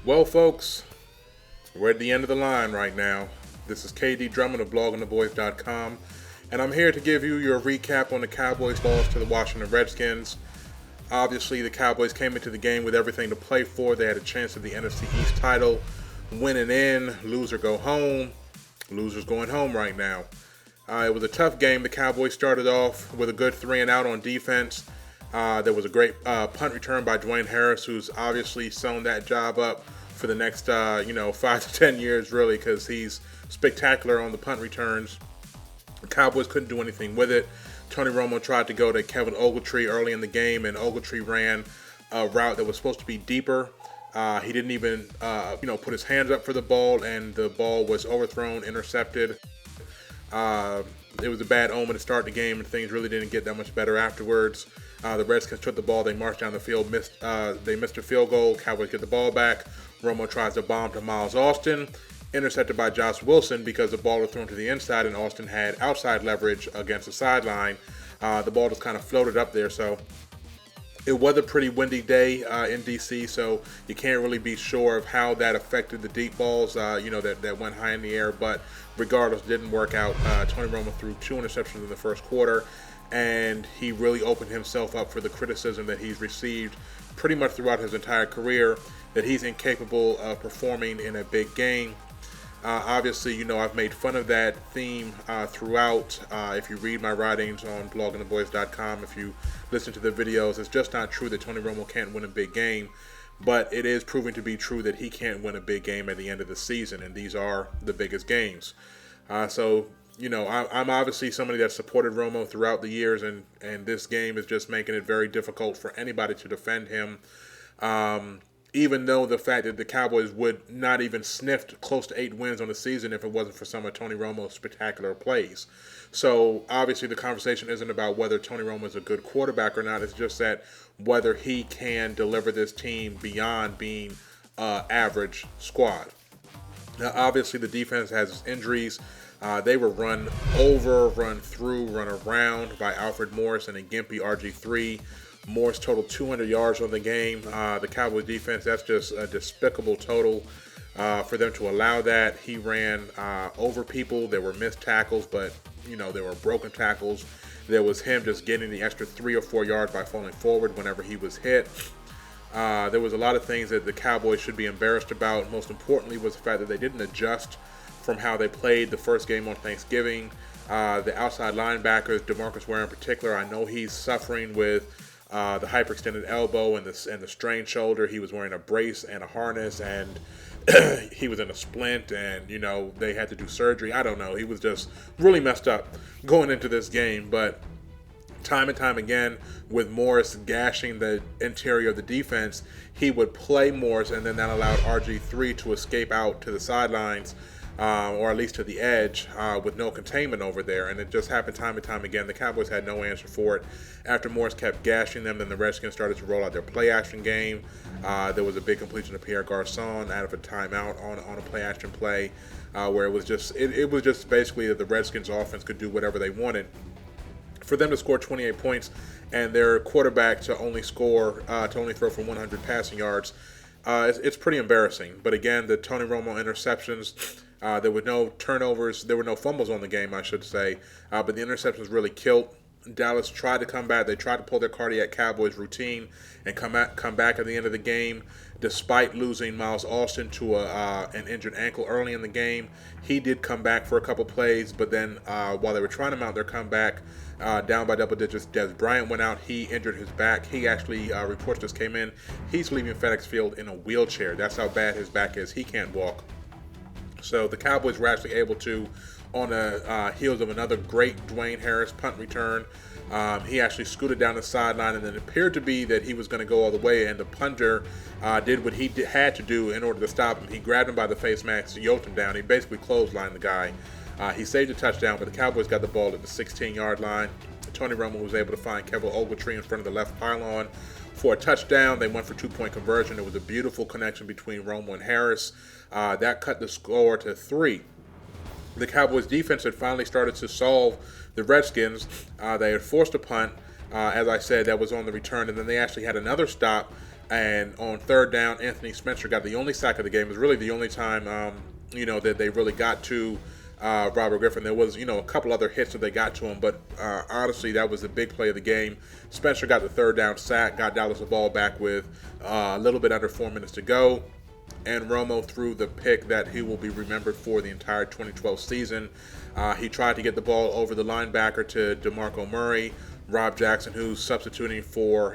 Well, folks, we're at the end of the line right now. This is KD Drummond of bloggingtheboys.com, and I'm here to give you your recap on the Cowboys' loss to the Washington Redskins. Obviously, the Cowboys came into the game with everything to play for. They had a chance at the NFC East title. Winning in, loser go home. Loser's going home right now. It was a tough game. The Cowboys started off with a good 3-and-out on defense. There was a great punt return by Dwayne Harris, who's obviously sewn that job up for the next 5 to 10 years, really, because he's spectacular on the punt returns. The Cowboys couldn't do anything with it. Tony Romo tried to go to Kevin Ogletree early in the game, and Ogletree ran a route that was supposed to be deeper. He didn't even put his hands up for the ball, and the ball was overthrown, intercepted. It was a bad omen to start the game, and things really didn't get that much better afterwards. The Redskins took the ball, they marched down the field, they missed a field goal. Cowboys get the ball back. Romo tries to bomb to Miles Austin, intercepted by Josh Wilson because the ball was thrown to the inside and Austin had outside leverage against the sideline. The ball just kind of floated up there, so it was a pretty windy day in D.C., so you can't really be sure of how that affected the deep balls, that went high in the air. But regardless, it didn't work out. Tony Romo threw 2 interceptions in the first quarter, and he really opened himself up for the criticism that he's received pretty much throughout his entire career, that he's incapable of performing in a big game. Obviously, I've made fun of that theme throughout. If you read my writings on bloggingtheboys.com, if you listen to the videos, it's just not true that Tony Romo can't win a big game. But it is proving to be true that he can't win a big game at the end of the season, and these are the biggest games. I'm obviously somebody that supported Romo throughout the years, and this game is just making it very difficult for anybody to defend him. Even though the fact that the Cowboys would not even sniffed close to 8 wins on the season if it wasn't for some of Tony Romo's spectacular plays. So obviously the conversation isn't about whether Tony Romo is a good quarterback or not. It's just that whether he can deliver this team beyond being average squad. Now, obviously the defense has injuries. They were run over, run through, run around by Alfred Morris and a gimpy RG3. Morris totaled 200 yards on the game. The Cowboys defense, that's just a despicable total for them to allow that. He ran over people. There were missed tackles, but, there were broken tackles. There was him just getting the extra 3 or 4 yards by falling forward whenever he was hit. There was a lot of things that the Cowboys should be embarrassed about. Most importantly was the fact that they didn't adjust from how they played the first game on Thanksgiving. The outside linebackers, DeMarcus Ware in particular, I know he's suffering with the hyperextended elbow and the strained shoulder. He was wearing a brace and a harness, and he was in a splint, and they had to do surgery. I don't know. He was just really messed up going into this game. But time and time again, with Morris gashing the interior of the defense, he would play Morris, and then that allowed RG3 to escape out to the sidelines, or at least to the edge, with no containment over there. And it just happened time and time again. The Cowboys had no answer for it. After Morris kept gashing them, then the Redskins started to roll out their play-action game. There was a big completion to Pierre Garçon out of a timeout on a play-action play, where it was just basically that the Redskins offense could do whatever they wanted. For them to score 28 points and their quarterback to only throw for 100 passing yards, it's pretty embarrassing. But again, the Tony Romo interceptions, there were no turnovers. There were no fumbles on the game, I should say. But the interceptions really killed. Dallas tried to come back. They tried to pull their cardiac Cowboys routine and come back at the end of the game. Despite losing Miles Austin to an injured ankle early in the game, he did come back for a couple plays. But then while they were trying to mount their comeback, down by double digits, Des Bryant went out. He injured his back. He actually, reports just came in, he's leaving FedEx Field in a wheelchair. That's how bad his back is. He can't walk. So the Cowboys were actually able to, on the heels of another great Dwayne Harris punt return, he actually scooted down the sideline, and then it appeared to be that he was going to go all the way, and the punter did what he had to do in order to stop him. He grabbed him by the face mask, yoked him down. He basically clotheslined the guy. He saved a touchdown, but the Cowboys got the ball at the 16-yard line. Tony Romo was able to find Kevin Ogletree in front of the left pylon for a touchdown. They went for 2-point conversion. It was a beautiful connection between Romo and Harris. That cut the score to 3. The Cowboys defense had finally started to solve the Redskins. They had forced a punt, as I said, that was on the return, and then they actually had another stop And on third down, Anthony Spencer got the only sack of the game. It was really the only time, that they really got to Robert Griffin. There was, a couple other hits that they got to him, but honestly, that was the big play of the game. Spencer got the third down sack, got Dallas the ball back with a little bit under 4 minutes to go, and Romo threw the pick that he will be remembered for the entire 2012 season. He tried to get the ball over the linebacker to DeMarco Murray. Rob Jackson, who's substituting for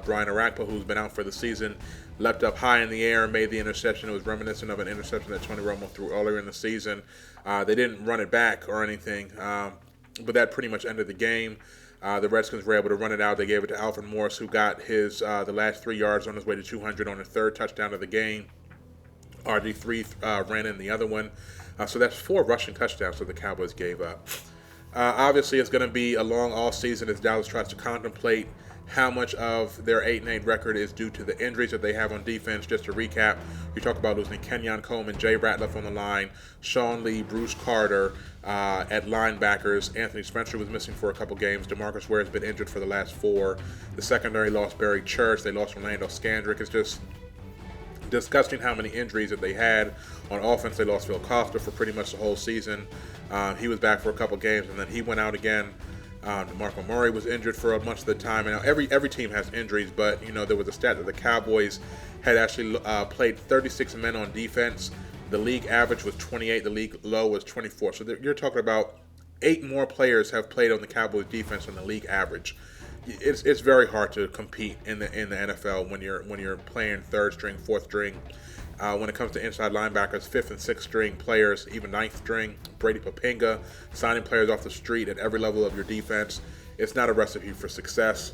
Brian Arakpo, who's been out for the season, leapt up high in the air and made the interception. It was reminiscent of an interception that Tony Romo threw earlier in the season. They didn't run it back or anything, but that pretty much ended the game. The Redskins were able to run it out. They gave it to Alfred Morris, who got his the last 3 yards on his way to 200 on the third touchdown of the game. RG3 ran in the other one. So that's 4 rushing touchdowns that the Cowboys gave up. Obviously, it's going to be a long off season as Dallas tries to contemplate how much of their 8-8 record is due to the injuries that they have on defense. Just to recap, you talk about losing Kenyon Coleman, Jay Ratliff on the line, Sean Lee, Bruce Carter at linebackers. Anthony Spencer was missing for a couple games. DeMarcus Ware has been injured for the last 4. The secondary lost Barry Church. They lost Orlando Scandrick. It's just disgusting how many injuries that they had. On offense, they lost Phil Costa for pretty much the whole season. He was back for a couple games, and then he went out again. DeMarco Murray was injured for a bunch of the time. And now every team has injuries, but there was a stat that the Cowboys had actually played 36 men on defense. The league average was 28. The league low was 24. So you're talking about 8 more players have played on the Cowboys defense than the league average. It's very hard to compete in the NFL when you're playing third string, fourth string. When it comes to inside linebackers, 5th and 6th string players, even 9th string, Brady Papinga, signing players off the street at every level of your defense, it's not a recipe for success.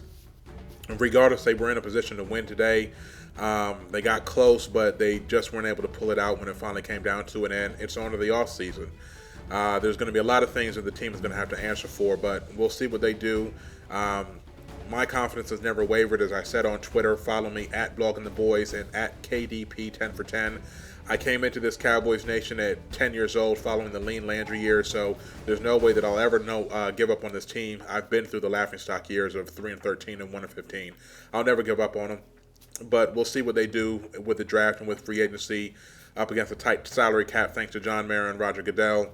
And regardless, they were in a position to win today. They got close, but they just weren't able to pull it out when it finally came down to it, and it's on to the offseason. There's going to be a lot of things that the team is going to have to answer for, but we'll see what they do. My confidence has never wavered. As I said on Twitter, follow me at BloggingTheBoys and at KDP10for10. I came into this Cowboys Nation at 10 years old following the Lean Landry years, so there's no way that I'll ever give up on this team. I've been through the laughingstock years of 3-13 and 1-15. I'll never give up on them, but we'll see what they do with the draft and with free agency up against a tight salary cap thanks to John Mara and Roger Goodell.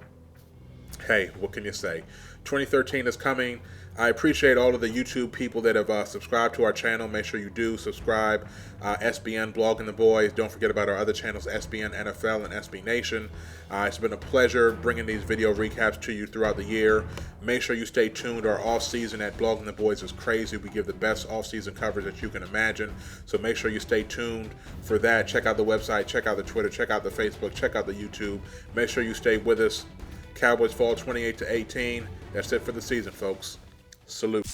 Hey, what can you say? 2013 is coming. I appreciate all of the YouTube people that have subscribed to our channel. Make sure you do subscribe. SBN, Blogging the Boys. Don't forget about our other channels, SBN NFL and SB Nation. It's been a pleasure bringing these video recaps to you throughout the year. Make sure you stay tuned. Our off-season at Blogging the Boys is crazy. We give the best off-season coverage that you can imagine. So make sure you stay tuned for that. Check out the website. Check out the Twitter. Check out the Facebook. Check out the YouTube. Make sure you stay with us. Cowboys fall 28-18. That's it for the season, folks. Salute.